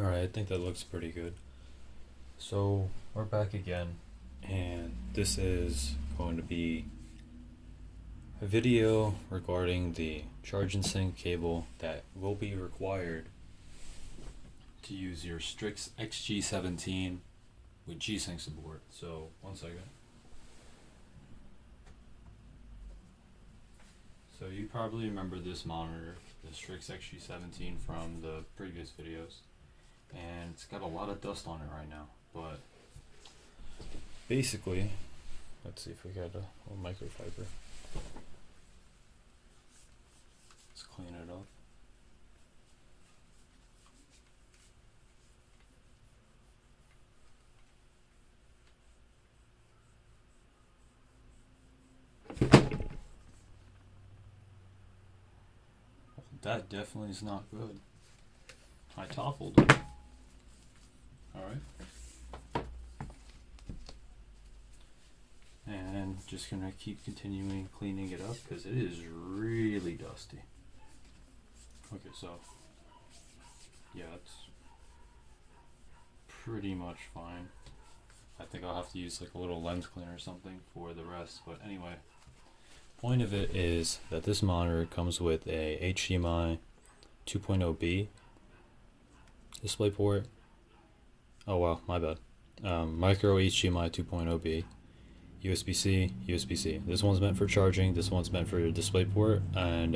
Alright, I think that looks pretty good. So, we're back again, and this is going to be a video regarding the charge and sync cable that will be required to use your Strix XG17 with G-Sync support. So, one second. So you probably remember this monitor, the Strix XG17 from the previous videos, and it's got a lot of dust on it right now, but basically, let's see if we got a little microfiber. Let's clean it up. That definitely is not good. I toppled it. Alright. And just gonna keep continuing cleaning it up because it is really dusty. Okay, so yeah, it's pretty much fine. I think I'll have to use like a little lens cleaner or something for the rest, but anyway. Point of it is that this monitor comes with a HDMI 2.0B DisplayPort. Oh wow, my bad. Micro HDMI 2.0B, USB-C, USB-C. This one's meant for charging. This one's meant for DisplayPort, and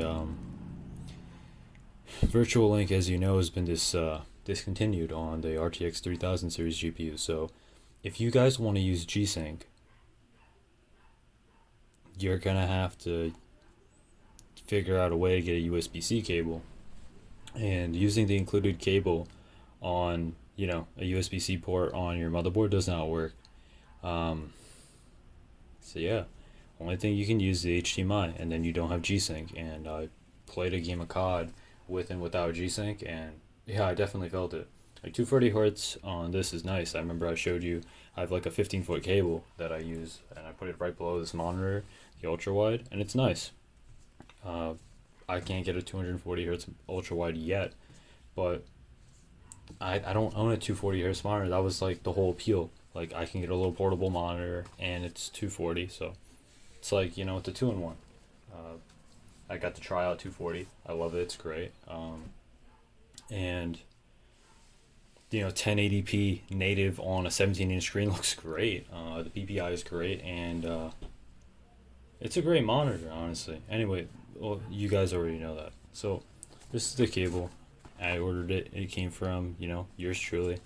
VirtualLink, as you know, has been discontinued on the RTX 3000 series GPUs. So, if you guys want to use G-Sync, you're gonna have to figure out a way to get a USB-C cable, and using the included cable on a USB-C port on your motherboard does not work. So yeah, only thing you can use the HDMI, and then you don't have G-Sync. And I played a game of COD with and without G-Sync, and yeah, I definitely felt it. Like 240 hertz on this is nice. I remember I showed you I have like a 15-foot cable that I use, and I put it right below this monitor, the ultra wide, and it's nice. I can't get a 240 hertz ultra wide yet, but I don't own a 240 hertz monitor. That was like the whole appeal. Like I can get a little portable monitor and it's 240, so it's like it's a two-in-one. I got to try out 240. I love it. It's great. And 1080p native on a 17-inch screen looks great. The PPI is great, and it's a great monitor, honestly. Anyway, well, you guys already know that. So this is the cable. I ordered it. It came from yours truly,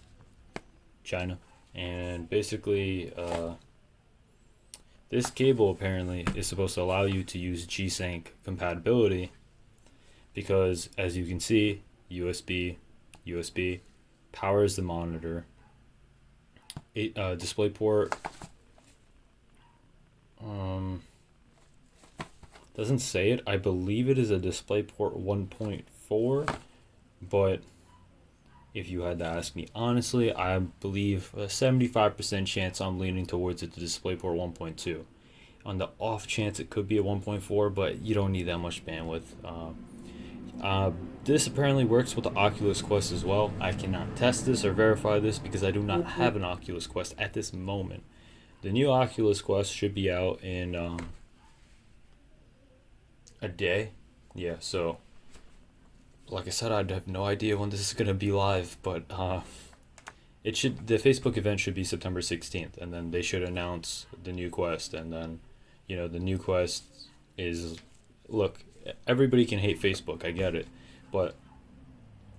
China, and basically this cable apparently is supposed to allow you to use G-Sync compatibility, because as you can see, USB powers the monitor. DisplayPort doesn't say it. I believe it is a DisplayPort 1.4, but if you had to ask me honestly, I believe a 75% chance I'm leaning towards it to DisplayPort 1.2. On the off chance it could be a 1.4, but you don't need that much bandwidth. This apparently works with the Oculus Quest as well. I cannot test this or verify this because I do not have an Oculus Quest at this moment. The new Oculus Quest should be out in a day. Yeah, so like I said, I have no idea when this is gonna be live, but the Facebook event should be September 16th, and then they should announce the new Quest, and then the new Quest is, look, everybody can hate Facebook, I get it, but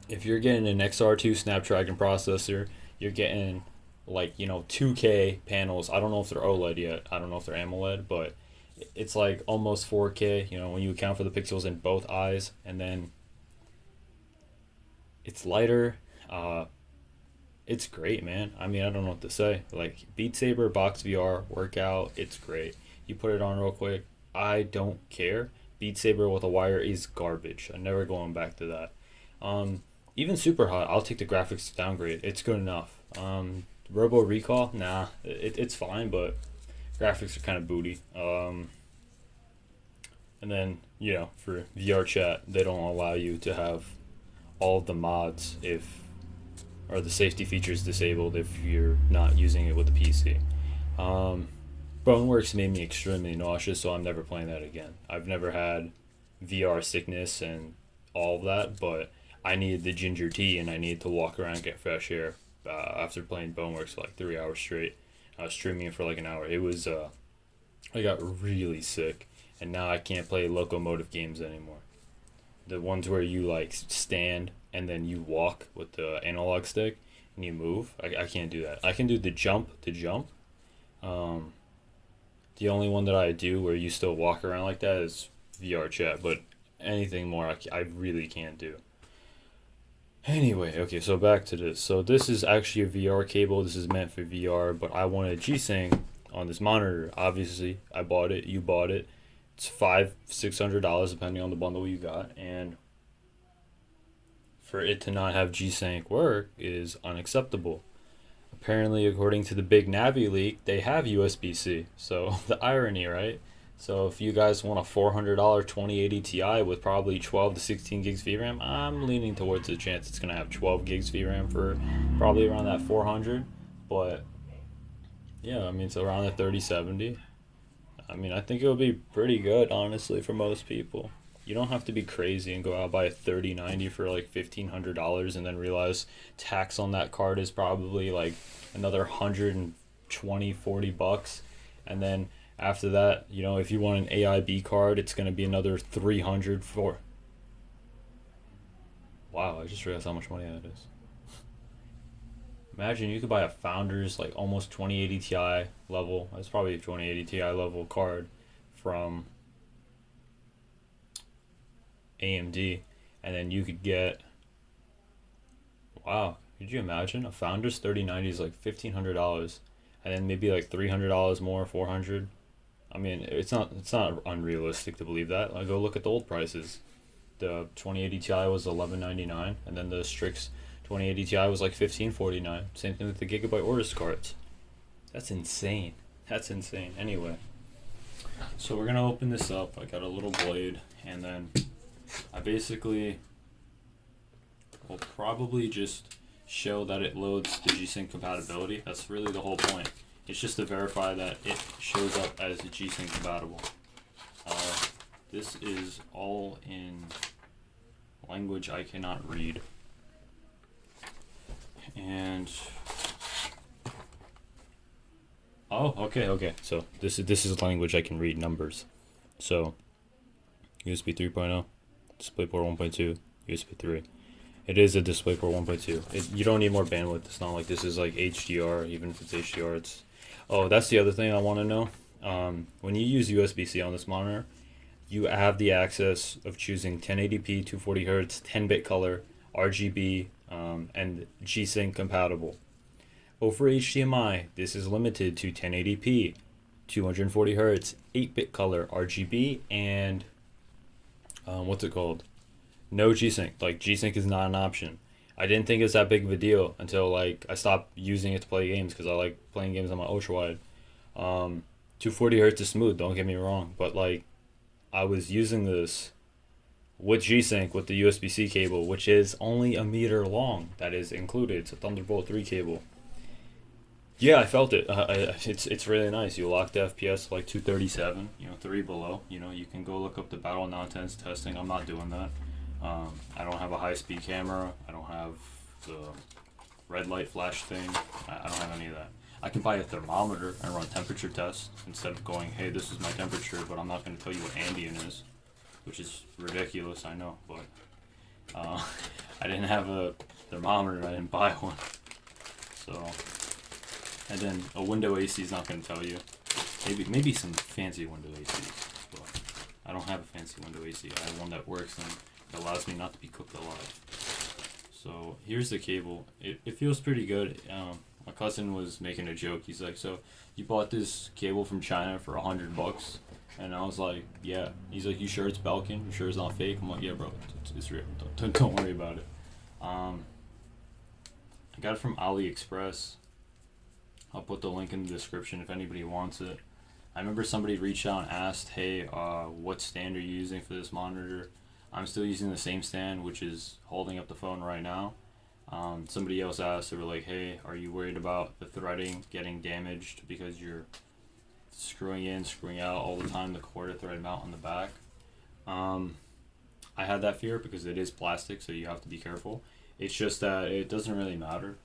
if you're getting an XR2 Snapdragon processor, you're getting like 2K panels. I don't know if they're OLED yet. I don't know if they're AMOLED, but it's like almost 4K. When you account for the pixels in both eyes, and then it's lighter. It's great, man. I mean, I don't know what to say. Like Beat Saber, Box VR, workout, it's great. You put it on real quick. I don't care. Beat Saber with a wire is garbage. I'm never going back to that. Even Super Hot, I'll take the graphics downgrade. It's good enough. Robo Recall, nah, it's fine, but graphics are kind of booty. And then, for VR chat, they don't allow you to have all of the mods if or the safety features disabled if you're not using it with the PC. Boneworks made me extremely nauseous, so I'm never playing that again. I've never had VR sickness and all of that, but I needed the ginger tea and I needed to walk around and get fresh air after playing Boneworks for like 3 hours straight. I was streaming it for like an hour. It was, I got really sick, and now I can't play locomotive games anymore. The ones where you like stand and then you walk with the analog stick and you move. I can't do that. I can do the jump to jump. The only one that I do where you still walk around like that is VR chat, but anything more I really can't do. Anyway, okay, so back to this. So this is actually a VR cable. This is meant for VR, but I wanted G-Sync on this monitor. Obviously, I bought it. You bought it. It's $500-$600 depending on the bundle you got, and for it to not have G-Sync work is unacceptable. Apparently, according to the big Navi leak, they have USB-C. So the irony, right? So if you guys want a $400 2080 Ti with probably 12 to 16 gigs VRAM, I'm leaning towards the chance it's going to have 12 gigs VRAM for probably around that 400. But yeah, I mean, it's around the 3070. I mean, I think it would be pretty good, honestly, for most people. You don't have to be crazy and go out and buy a 3090 for like $1,500 and then realize tax on that card is probably like another 120, 40 bucks. And then after that, you know, if you want an AIB card, it's going to be another 300 for... Wow, I just realized how much money that is. Imagine you could buy a Founders like almost 2080 Ti level. That's probably a 2080 Ti level card from AMD, and then you could get, wow, could you imagine a Founders 3090 is like $1,500, and then maybe like $300 more, 400. I mean, it's not unrealistic to believe that. Like, go look at the old prices. The 2080 Ti was $1199, and then the Strix 2080 Ti was like $1549. Same thing with the Gigabyte Aorus cards. That's insane. That's insane. Anyway, so we're gonna open this up. I got a little blade, and then I basically will probably just show that it loads the G-Sync compatibility. That's really the whole point. It's just to verify that it shows up as G-Sync compatible. This is all in language I cannot read. And oh, okay. So this is language I can read, numbers. So USB 3.0, DisplayPort 1.2, USB 3. It is a DisplayPort 1.2. You don't need more bandwidth. It's not like this is like HDR. Even if it's HDR, it's... Oh, that's the other thing I want to know. When you use USB-C on this monitor, you have the access of choosing 1080p, 240 Hz, 10-bit color, RGB, and G-Sync compatible. Over HDMI, this is limited to 1080p, 240 Hz, 8-bit color, RGB, and what's it called? No G-Sync. Like, G-Sync is not an option. I didn't think it was that big of a deal until like I stopped using it to play games because I like playing games on my ultra wide. 240 Hz is smooth, don't get me wrong, but like I was using this with G-Sync with the USB-C cable, which is only a meter long. That is included. It's a Thunderbolt 3 cable. Yeah, I felt it. It's really nice. You lock the FPS like 237, 3 below. You can go look up the battle nonsense testing. I'm not doing that. I don't have a high-speed camera. I don't have the red light flash thing. I don't have any of that. I can buy a thermometer and run temperature tests instead of going, hey, this is my temperature, but I'm not going to tell you what ambient is, which is ridiculous, I know, but I didn't have a thermometer. I didn't buy one. So, and then a window AC is not going to tell you. Maybe some fancy window ACs, but I don't have a fancy window AC. I have one that works and it allows me not to be cooked alive. So here's the cable. It feels pretty good. My cousin was making a joke. He's like, so you bought this cable from China for $100? And I was like, yeah. He's like, you sure it's Belkin? You sure it's not fake? I'm like, yeah, bro, it's real. Don't worry about it. I got it from AliExpress. I'll put the link in the description if anybody wants it. I remember somebody reached out and asked, hey, what stand are you using for this monitor? I'm still using the same stand, which is holding up the phone right now. Somebody else asked, they were like, hey, are you worried about the threading getting damaged because you're screwing in, screwing out all the time, the quarter thread mount on the back? I had that fear because it is plastic, so you have to be careful. It's just that it doesn't really matter.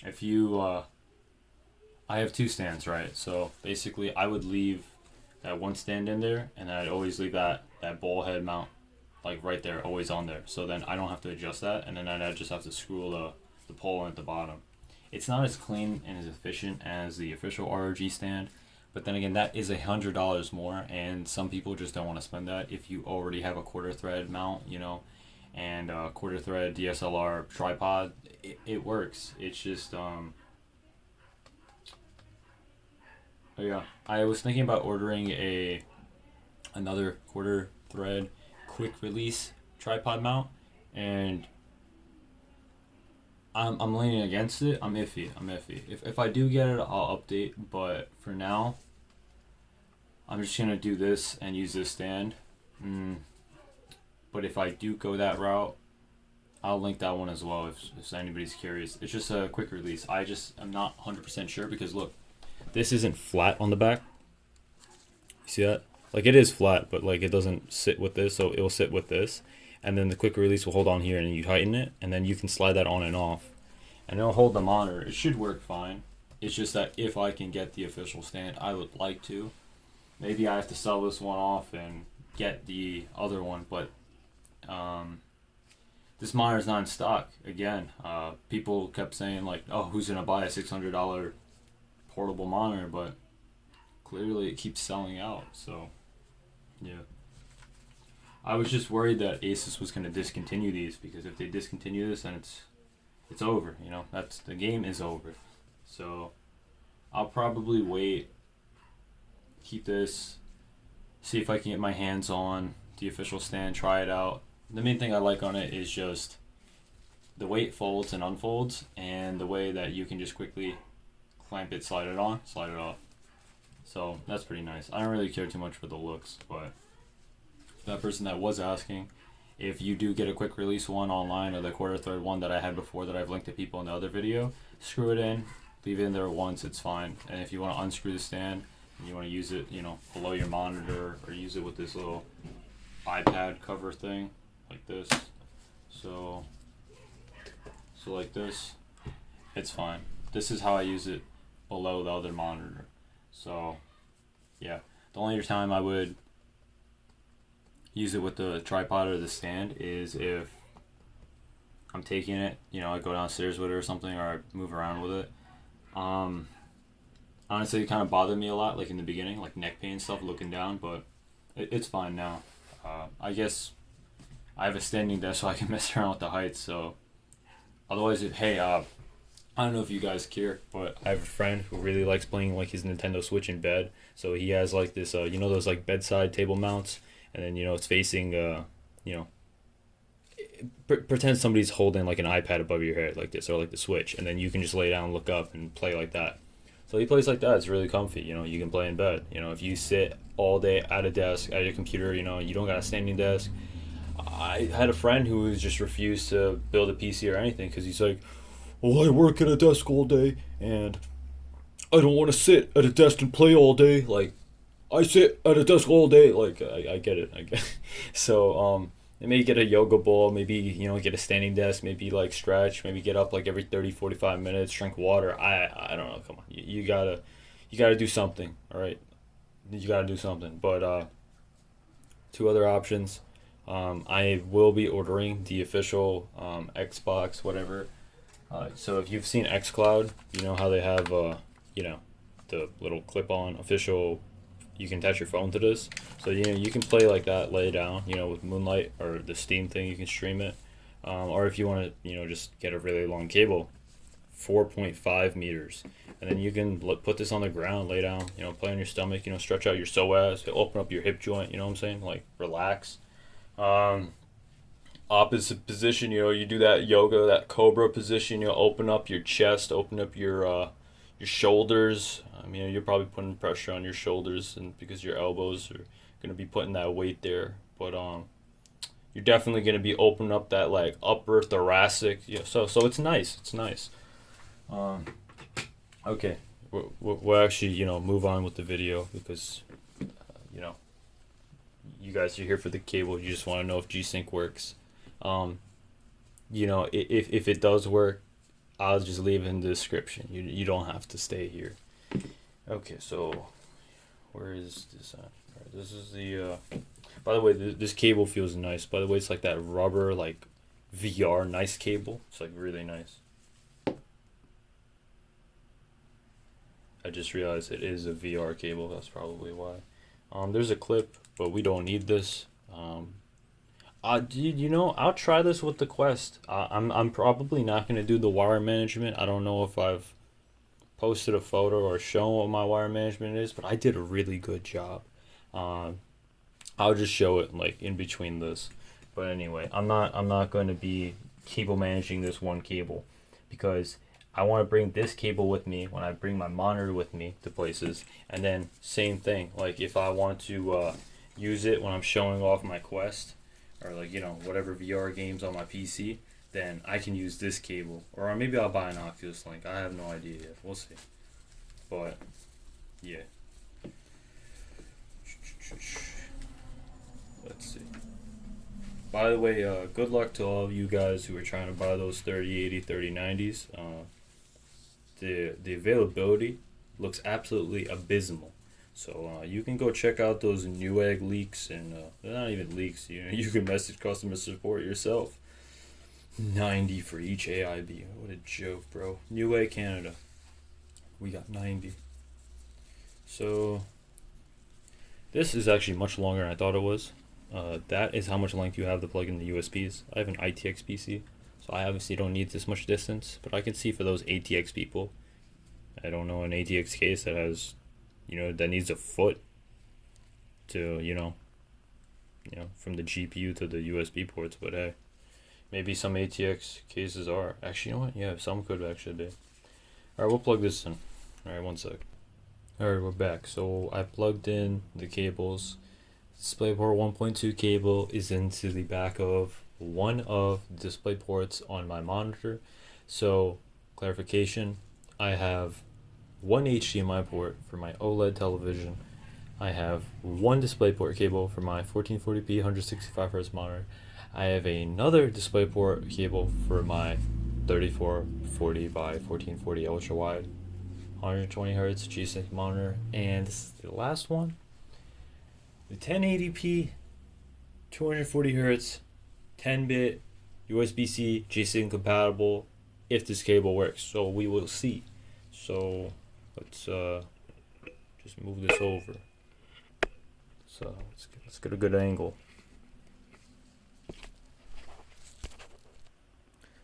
If you, I have two stands, right? So basically I would leave that one stand in there, and then I'd always leave that ball head mount like right there, always on there. So then I don't have to adjust that, and then I just have to screw the pole in at the bottom. It's not as clean and as efficient as the official ROG stand, but then again, that is $100 more, and some people just don't want to spend that if you already have a quarter thread mount, you know, and a quarter thread DSLR tripod. It works. It's just oh yeah, I was thinking about ordering another quarter thread quick release tripod mount, and I'm leaning against it. I'm iffy. If I do get it, I'll update, but for now I'm just gonna do this and use this stand. But if I do go that route, I'll link that one as well if anybody's curious. It's just a quick release. I'm not 100% sure because look, this isn't flat on the back. You see that? Like, it is flat, but like it doesn't sit with this, so it'll sit with this. And then the quick release will hold on here, and you tighten it, and then you can slide that on and off. And it'll hold the monitor. It should work fine. It's just that if I can get the official stand, I would like to. Maybe I have to sell this one off and get the other one, but this monitor's not in stock. Again, people kept saying like, oh, who's gonna buy a $600 portable monitor? But clearly it keeps selling out, so yeah. I was just worried that Asus was going to discontinue these, because if they discontinue this, then it's over, you know. The game is over. So I'll probably wait, keep this, see if I can get my hands on the official stand, try it out. The main thing I like on it is just the way it folds and unfolds, and the way that you can just quickly clamp it, slide it on, slide it off. So that's pretty nice. I don't really care too much for the looks, but that person that was asking, if you do get a quick release one online, or the quarter thread one that I had before that I've linked to people in the other video, screw it in, leave it in there once, it's fine. And if you want to unscrew the stand and you want to use it, you know, below your monitor, or use it with this little iPad cover thing like this, so like this, it's fine. This is how I use it below the other monitor. So yeah, the only time I would use it with the tripod or the stand is if I'm taking it, you know, I go downstairs with it or something, or I move around with it. Honestly, it kind of bothered me a lot, like in the beginning, like neck pain stuff, looking down, but it's fine now. I guess I have a standing desk so I can mess around with the heights, so otherwise, hey, I don't know if you guys care, but I have a friend who really likes playing like his Nintendo Switch in bed, so he has like this, you know, those like bedside table mounts, and then, you know, it's facing, you know, pretend somebody's holding like an iPad above your head like this, or like the Switch, and then you can just lay down, look up, and play like that. So he plays like that. It's really comfy. You know, you can play in bed. You know, if you sit all day at a desk, at your computer, you know, you don't got a standing desk. I had a friend who just refused to build a PC or anything because he's like, well, I work at a desk all day, and I don't want to sit at a desk and play all day. Like, I sit at a desk all day. Like, I get it. So, maybe get a yoga ball, maybe, you know, get a standing desk, maybe like stretch, maybe get up like every 30-45 minutes, drink water. I don't know. Come on. You gotta do something. All right. You gotta do something. But, two other options. I will be ordering the official, Xbox, whatever. So if you've seen xCloud, you know how they have, you know, the little clip-on official, you can attach your phone to this. So, you know, you can play like that, lay down, you know, with Moonlight or the Steam thing, you can stream it. Or if you want to, you know, just get a really long cable, 4.5 meters. And then you can put this on the ground, lay down, you know, play on your stomach, you know, stretch out your psoas, open up your hip joint, you know what I'm saying? Like, relax. Opposite position, you know, you do that yoga, that cobra position, you know, open up your chest, open up your shoulders. I mean, you're probably putting pressure on your shoulders, and because your elbows are going to be putting that weight there. But you're definitely gonna be opening up that like upper thoracic. Yeah, so it's nice. It's nice. Um, okay, we'll actually move on with the video because you know you guys are here for the cable. You just want to know if G-Sync works. Um, if it does work, I'll just leave it in the description. You don't have to stay here. Okay, so where is this at? Alright, this is the. By the way, this cable feels nice. By the way, it's like that rubber like VR nice cable. It's like really nice. I just realized it is a VR cable. That's probably why. There's a clip, but we don't need this. Dude, I'll try this with the Quest. I'm probably not gonna do the wire management. I don't know if I've posted a photo or shown what my wire management is, but I did a really good job. I'll just show it like in between this. But anyway, I'm not going to be cable managing this one cable because I want to bring this cable with me when I bring my monitor with me to places. And then same thing, like if I want to use it when I'm showing off my Quest or like whatever VR games on my PC, then I can use this cable. Or maybe I'll buy an Oculus Link. I have no idea yet. We'll see. But yeah. Let's see. By the way, good luck to all of you guys who are trying to buy those 3080, 3090s. The availability looks absolutely abysmal. So you can go check out those Newegg leaks, and they're not even leaks. You can message customer support yourself. 90 for each AIB. What a joke, bro. Newegg Canada. We got 90. So this is actually much longer than I thought it was. That is how much length you have to plug in the USBs. I have an ITX PC, so I obviously don't need this much distance, but I can see for those ATX people. I don't know an ATX case that has, that needs a foot to, from the GPU to the USB ports, but hey, maybe some ATX cases are. Actually, you know what? Yeah, some could actually be. Alright, we'll plug this in. Alright, one sec. Alright, we're back. So I plugged in the cables. DisplayPort 1.2 cable is into the back of one of the display ports on my monitor. So, clarification, I have one HDMI port for my OLED television. I have one DisplayPort cable for my 1440p 165Hz monitor. I have another DisplayPort cable for my 3440 by 1440 ultra wide 120Hz G-Sync monitor, and this is the last one. The 1080p, 240Hz, 10-bit, USB-C, G-Sync compatible, if this cable works. So we will see. So let's just move this over. So let's get a good angle.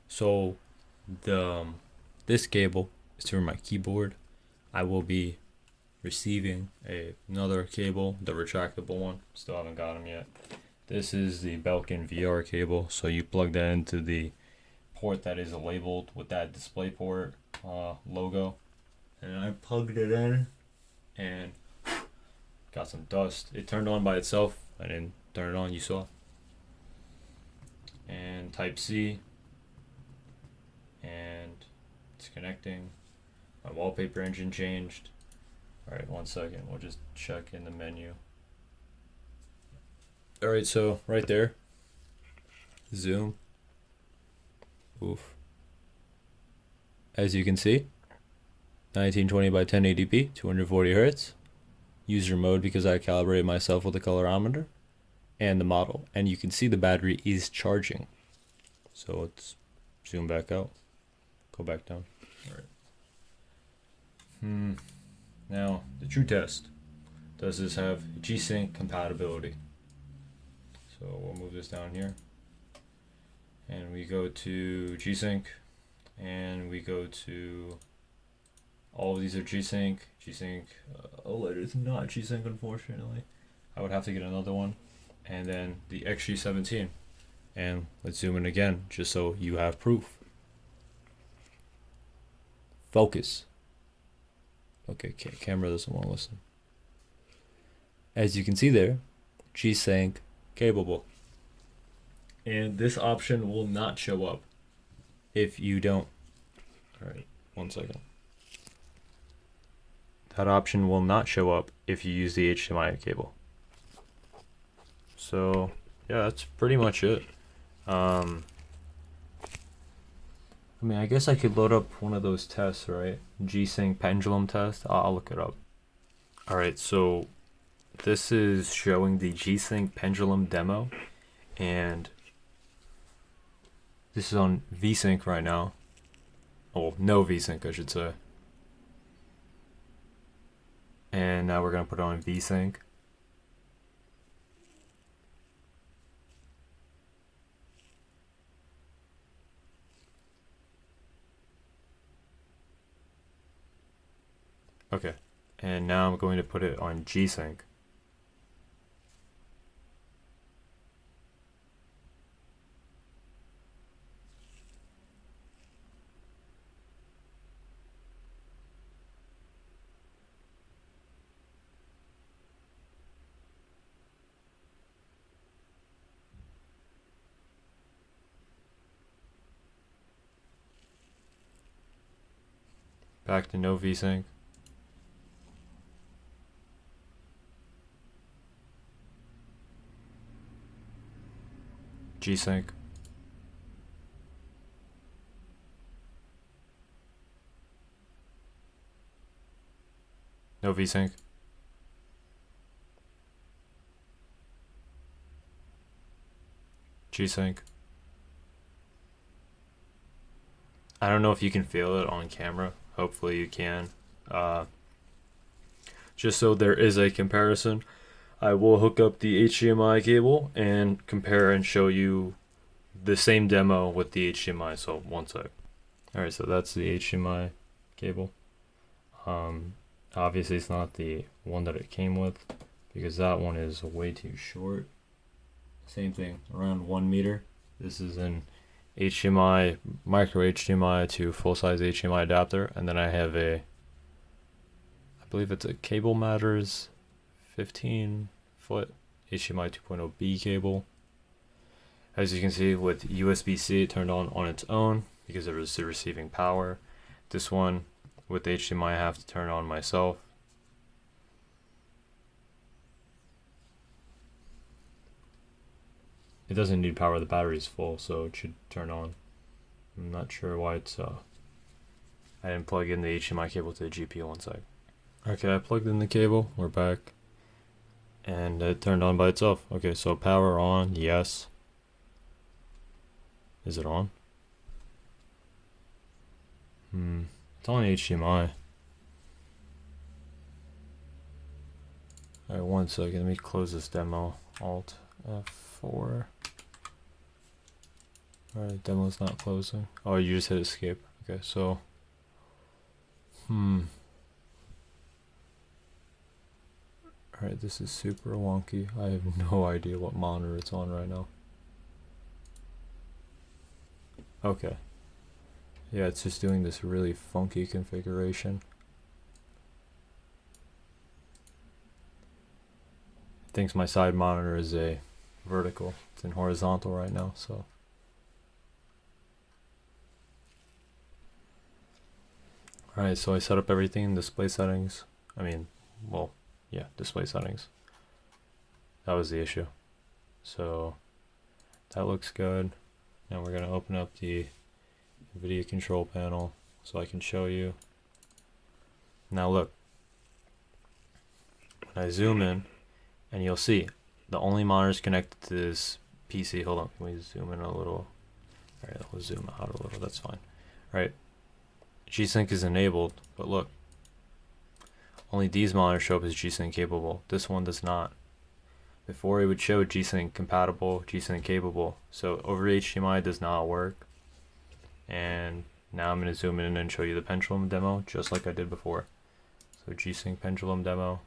So this cable is for my keyboard. I will be receiving another cable, the retractable one. Still haven't got them yet. This is the Belkin VR cable. So you plug that into the port that is labeled with that DisplayPort logo. And I plugged it in and got some dust. It turned on by itself. I didn't turn it on, you saw. And Type C. And it's connecting. My wallpaper engine changed. Alright, one second. We'll just check in the menu. Alright, so right there. Zoom. Oof. As you can see, 1920 by 1080p, 240 Hz. User mode because I calibrated myself with the colorimeter and the model. And you can see the battery is charging. So let's zoom back out. Go back down. Alright. Now, the true test. Does this have G-Sync compatibility? So we'll move this down here. And we go to G-Sync. And we go to... all of these are G-Sync. G-Sync OLED is not G-Sync, unfortunately. I would have to get another one. And then the XG17. And let's zoom in again, just so you have proof. Focus. Okay, camera doesn't want to listen. As you can see there, G-Sync capable. And this option will not show up if you don't. All right, 1 second. That option will not show up if you use the HDMI cable. So yeah, that's pretty much it. I mean, I guess I could load up one of those tests, right? G-Sync pendulum test. I'll look it up. All right, so this is showing the G-Sync pendulum demo, and this is on V-Sync right now. Oh, no V-Sync, I should say. And now we're gonna put it on V-Sync. Okay, and now I'm going to put it on G-Sync. Back to no V-Sync. G-Sync. No V-Sync. G-Sync. I don't know if you can feel it on camera. Hopefully you can. Just so there is a comparison, I will hook up the HDMI cable and compare and show you the same demo with the HDMI. So 1 sec. Alright, so that's the HDMI cable. Obviously it's not the one that it came with, because that one is way too short. Same thing, around 1 meter. This is an HDMI, micro HDMI to full-size HDMI adapter, and then I have a, I believe it's a Cable Matters 15-foot HDMI 2.0B cable. As you can see, with USB-C it turned on its own because it was receiving power. This one with HDMI I have to turn on myself. It doesn't need power, the battery's full, so it should turn on. I'm not sure why it's I didn't plug in the HDMI cable to the GPU 1 sec. Okay, I plugged in the cable, we're back. And it turned on by itself. Okay, so power on, yes. Is it on? It's on HDMI. Alright, 1 second, let me close this demo. Alt F4. Alright, demo's not closing. Oh, you just hit escape. Okay, so alright, this is super wonky. I have no idea what monitor it's on right now. Okay. Yeah, it's just doing this really funky configuration. It thinks my side monitor is a vertical. It's in horizontal right now, so. Alright, so I set up everything in display settings. I mean, well, yeah, display settings. That was the issue. So that looks good. Now we're gonna open up the NVIDIA control panel so I can show you. Now look, when I zoom in, and you'll see the only monitors connected to this PC. Hold on, can we zoom in a little? Alright, we'll zoom out a little, that's fine. Alright, G-Sync is enabled, but look, only these monitors show up as G-Sync capable. This one does not. Before it would show G-Sync compatible, G-Sync capable. So over HDMI does not work. And now I'm going to zoom in and show you the pendulum demo, just like I did before. So G-Sync pendulum demo.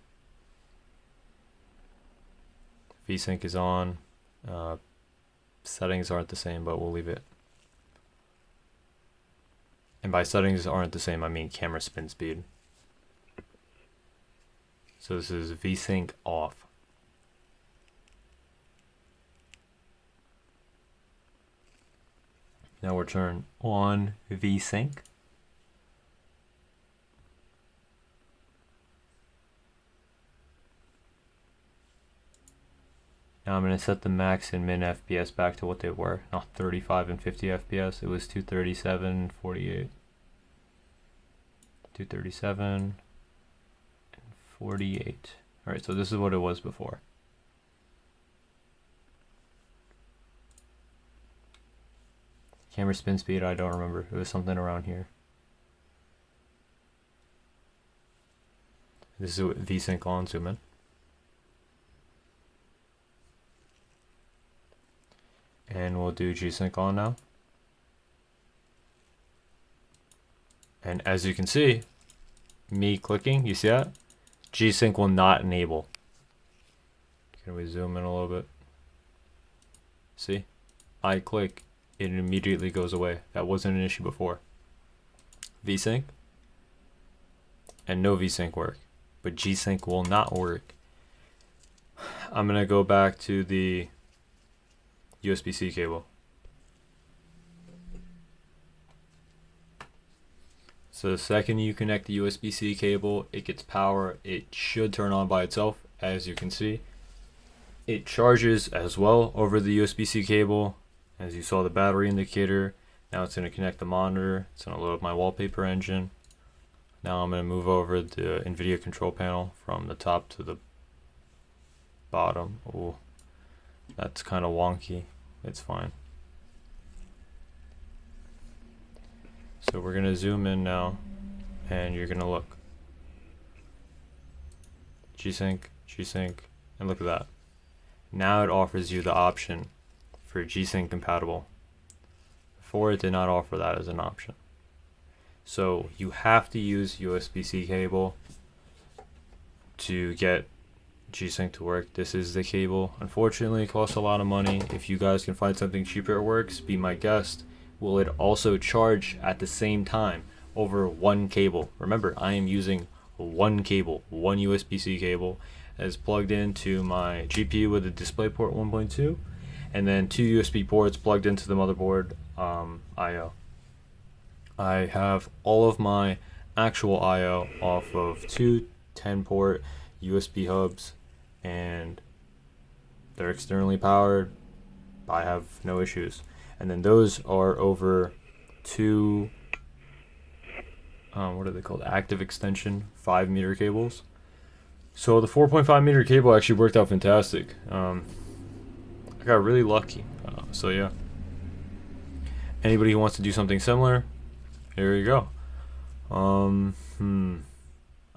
V-Sync is on. Settings aren't the same, but we'll leave it. And by settings aren't the same, I mean camera spin speed. So this is V-Sync off. Now we'll turn on VSync. Now I'm going to set the max and min FPS back to what they were, not 35 and 50 FPS. It was 237, 48. 237 and 48. Alright, so this is what it was before. Camera spin speed, I don't remember. It was something around here. This is VSync on, zoom in. And we'll do G-Sync on now. And as you can see, me clicking, you see that? G-Sync will not enable. Can we zoom in a little bit? See? I click, it immediately goes away. That wasn't an issue before. V-Sync. And no V-Sync work. But G-Sync will not work. I'm going to go back to the USB-C cable. So the second you connect the USB-C cable, it gets power. It should turn on by itself, as you can see. It charges as well over the USB-C cable. As you saw the battery indicator. Now it's going to connect the monitor. It's going to load up my wallpaper engine. Now I'm going to move over the NVIDIA control panel from the top to the bottom. Oh, that's kind of wonky. It's fine. So we're going to zoom in now, and you're going to look. G-Sync, G-Sync, and look at that. Now it offers you the option for G-Sync compatible. Before it did not offer that as an option. So you have to use USB-C cable to get G-Sync to work. This is the cable. Unfortunately, it costs a lot of money. If you guys can find something cheaper it works, be my guest. Will it also charge at the same time over one cable? Remember, I am using one cable, one USB-C cable that is plugged into my GPU with a DisplayPort 1.2, and then two USB ports plugged into the motherboard I/O. I have all of my actual I/O off of two 10-port USB hubs, and they're externally powered. I have no issues. And then those are over two, what are they called? Active extension 5-meter cables. So the 4.5-meter cable actually worked out fantastic. I got really lucky. So yeah. Anybody who wants to do something similar, here you go. I'll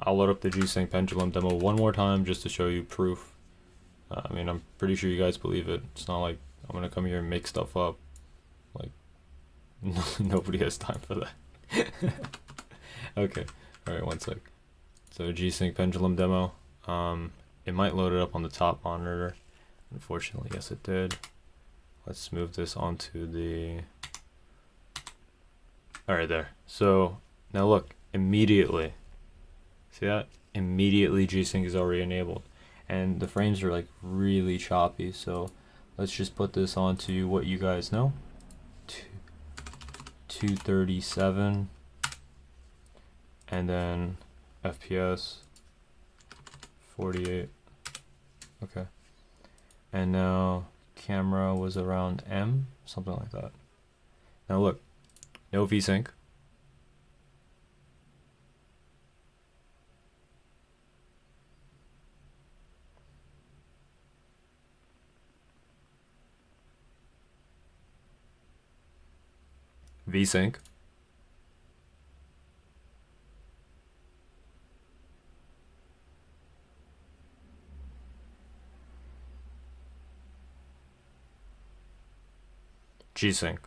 load up the G-Sync pendulum demo one more time just to show you proof. I mean, I'm pretty sure you guys believe it. It's not like I'm gonna come here and make stuff up. Like, nobody has time for that. Okay, alright, one sec. So G-Sync pendulum demo. It might load it up on the top monitor. Unfortunately, yes it did. Let's move this onto the... Alright, there. So, now look, immediately. See that? Immediately G-Sync is already enabled. And the frames are like really choppy, so let's just put this onto what you guys know. 237, and then FPS 48. Okay. And now camera was around M, something like that. Now look, no VSync. VSync. G-Sync.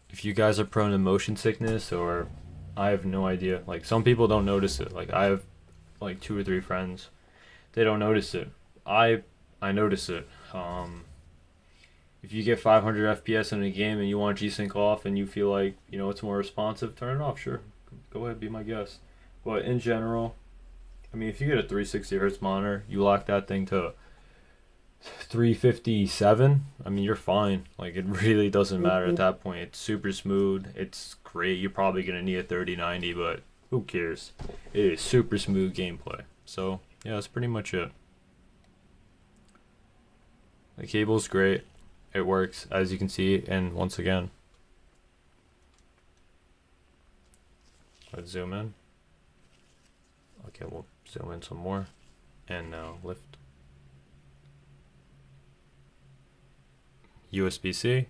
If you guys are prone to motion sickness, or I have no idea, like some people don't notice it. Like I have like 2 or 3 friends, they don't notice it. I notice it. If you get 500 FPS in a game and you want G-Sync off and you feel like, you know, it's more responsive, turn it off, sure. Go ahead, be my guest. But in general, I mean, if you get a 360 Hz monitor, you lock that thing to 357, I mean, you're fine. Like, it really doesn't matter at that point. It's super smooth. It's great. You're probably going to need a 3090, but who cares? It is super smooth gameplay. So, yeah, that's pretty much it. The cable's great. It works, as you can see. And once again, let's zoom in. Okay, we'll zoom in some more. And now lift. USB-C.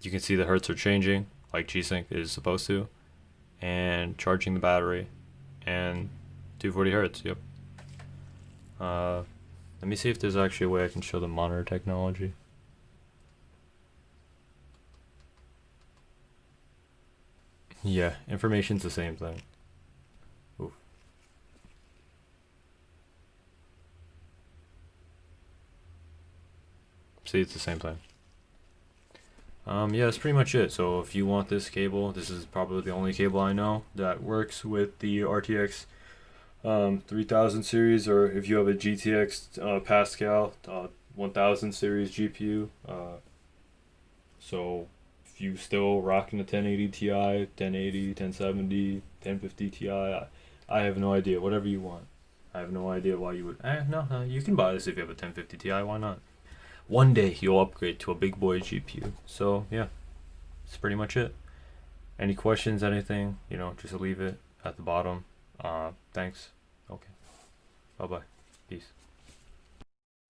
You can see the hertz are changing like G-Sync is supposed to. And charging the battery. And 240 hertz, yep. Let me see if there's actually a way I can show the monitor technology. Yeah, information's the same thing. Oof. See, it's the same thing. Yeah, that's pretty much it. So if you want this cable, this is probably the only cable I know that works with the RTX 3000 series, or if you have a GTX Pascal 1000 series GPU. So if you still rocking the 1080 Ti, 1080, 1070, 1050 Ti, I have no idea. Whatever you want. I have no idea why you would. No, you can buy this if you have a 1050 Ti. Why not? One day you'll upgrade to a big boy GPU. So yeah, that's pretty much it. Any questions, anything, just leave it at the bottom. Thanks. Okay. Bye-bye. Peace.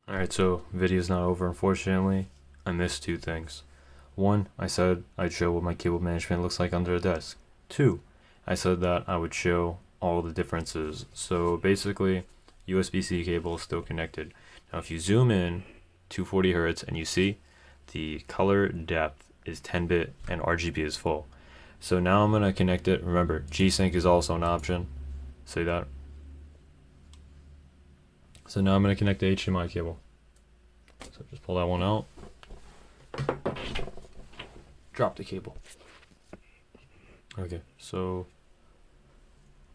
Alright, so video's not over, unfortunately. I missed two things. One, I said I'd show what my cable management looks like under a desk. Two, I said that I would show all the differences. So basically, USB-C cable is still connected. Now if you zoom in 240 hertz and you see the color depth is 10-bit and RGB is full. So now I'm going to connect it. Remember, G-Sync is also an option. See that? So now I'm going to connect the HDMI cable. So just pull that one out. Drop the cable. Okay, so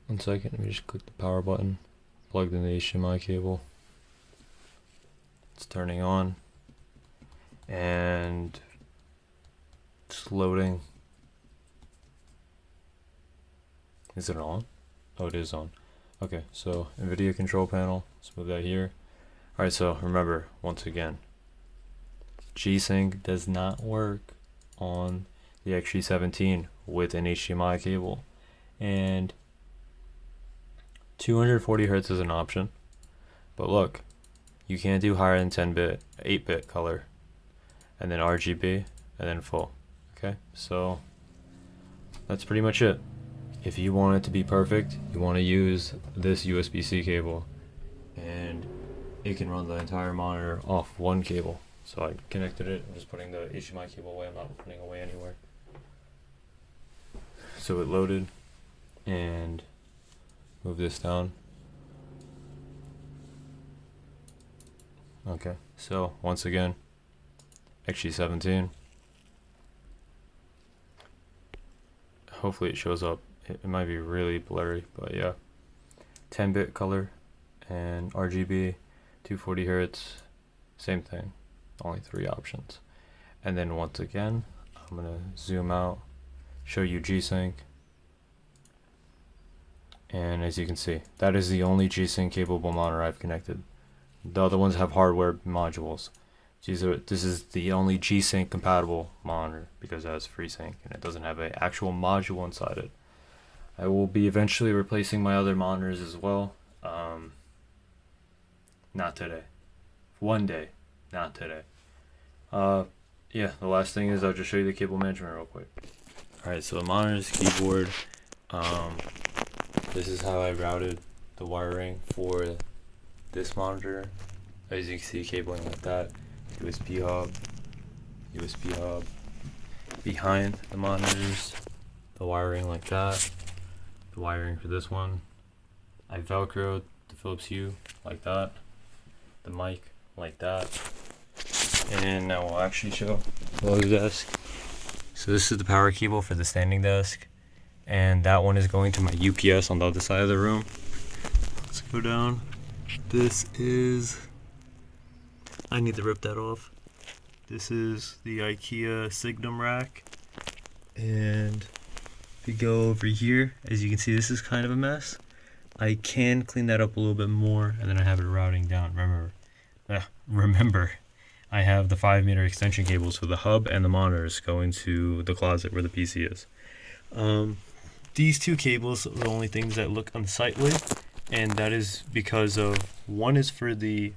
1 second. Let me just click the power button. Plugged in the HDMI cable. It's turning on. And it's loading. Is it on? Oh, it is on. Okay, so NVIDIA control panel. Let's move that here. Alright, so remember, once again, G-Sync does not work on the XG17 with an HDMI cable. And 240 hertz is an option. But look, you can't do higher than 10-bit, 8-bit color. And then RGB, and then full. Okay, so that's pretty much it. If you want it to be perfect, you want to use this USB-C cable, and it can run the entire monitor off one cable. So I connected it. I'm just putting the HDMI cable away. I'm not putting it away anywhere. So it loaded, and move this down. Okay, so once again, XG17. Hopefully it shows up. It might be really blurry, but yeah. 10-bit color and RGB, 240 hertz, same thing. Only 3 options. And then once again, I'm gonna zoom out, show you G-Sync. And as you can see, that is the only G-Sync capable monitor I've connected. The other ones have hardware modules. This is the only G-Sync compatible monitor because it has FreeSync and it doesn't have an actual module inside it. I will be eventually replacing my other monitors as well. Not today. One day, not today. Yeah, the last thing is I'll just show you the cable management real quick. Alright, so the monitor's keyboard. This is how I routed the wiring for this monitor. As you can see, cabling like that. USB hub behind the monitors, the wiring like that, the wiring for this one. I velcroed the Philips Hue like that, the mic like that, and now we'll actually show the desk. So this is the power cable for the standing desk, and that one is going to my UPS on the other side of the room. Let's go down. This is I need to rip that off. This is the IKEA Signum rack. And if you go over here, as you can see, this is kind of a mess. I can clean that up a little bit more, and then I have it routing down. Remember, I have the 5-meter extension cables for the hub and the monitors going to the closet where the PC is. These two cables are the only things that look unsightly, and that is because of, one is for the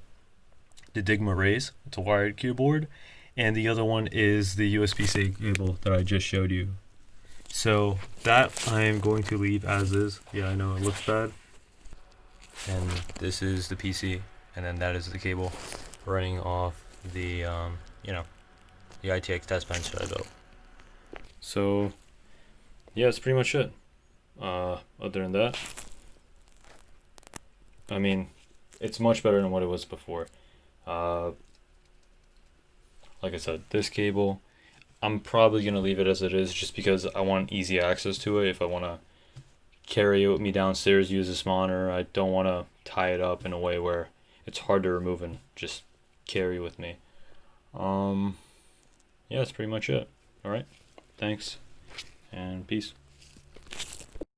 Digma Rays, it's a wired keyboard, and the other one is the USB-C cable that I just showed you. So that I am going to leave as is. Yeah, I know it looks bad. And this is the PC, and then that is the cable running off the the ITX test bench that I built. So yeah, that's pretty much it. Other than that, I mean, it's much better than what it was before. Like I said, this cable, I'm probably going to leave it as it is just because I want easy access to it. If I want to carry it with me downstairs, use this monitor, I don't want to tie it up in a way where it's hard to remove and just carry with me. Yeah, that's pretty much it. All right. Thanks and peace.